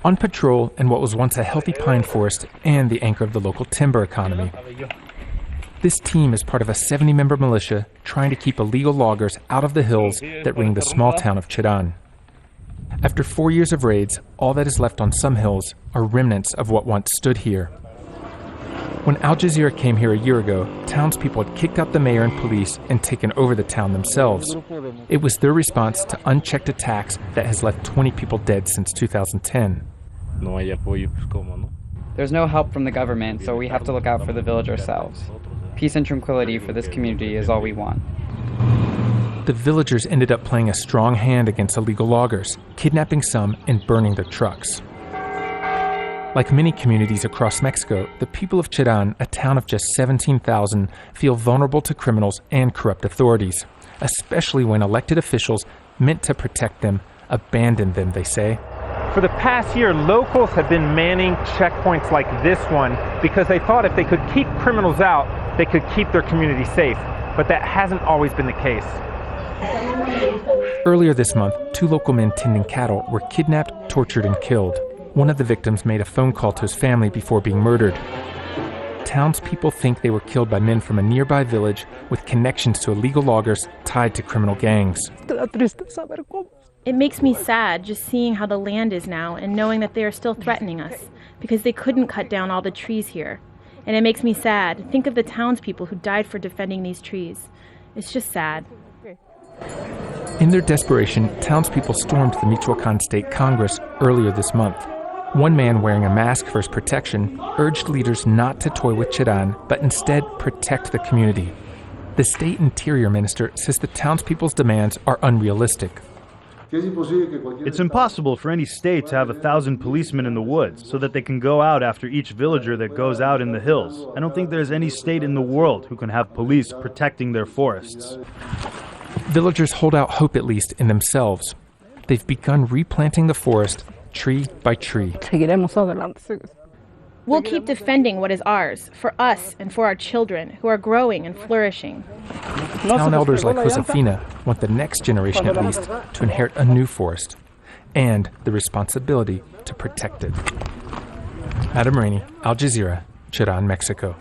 On patrol in what was once a healthy pine forest and the anchor of the local timber economy. This team is part of a 70-member militia trying to keep illegal loggers out of the hills that ring the small town of Chirán. After 4 years of raids, all that is left on some hills are remnants of what once stood here. When Al Jazeera came here a year ago, townspeople had kicked out the mayor and police and taken over the town themselves. It was their response to unchecked attacks that has left 20 people dead since 2010. There's no help from the government, so we have to look out for the village ourselves. Peace and tranquility for this community is all we want. The villagers ended up playing a strong hand against illegal loggers, kidnapping some and burning their trucks. Like many communities across Mexico, the people of Chirán, a town of just 17,000, feel vulnerable to criminals and corrupt authorities, especially when elected officials meant to protect them abandon them, they say. For the past year, locals have been manning checkpoints like this one because they thought if they could keep criminals out, they could keep their community safe. But that hasn't always been the case. Earlier this month, 2 local men tending cattle were kidnapped, tortured, and killed. One of the victims made a phone call to his family before being murdered. Townspeople think they were killed by men from a nearby village with connections to illegal loggers tied to criminal gangs. It makes me sad just seeing how the land is now and knowing that they are still threatening us because they couldn't cut down all the trees here. And it makes me sad. Think of the townspeople who died for defending these trees. It's just sad. In their desperation, townspeople stormed the Michoacan State Congress earlier this month. One man wearing a mask for his protection urged leaders not to toy with Chirán, but instead protect the community. The state interior minister says the townspeople's demands are unrealistic. It's impossible for any state to have 1,000 policemen in the woods so that they can go out after each villager that goes out in the hills. I don't think there's any state in the world who can have police protecting their forests. Villagers hold out hope, at least, in themselves. They've begun replanting the forest, tree by tree. We'll keep defending what is ours, for us and for our children, who are growing and flourishing. Town elders like Josefina want the next generation, at least, to inherit a new forest and the responsibility to protect it. Adam Rainey, Al Jazeera, Chirán, Mexico.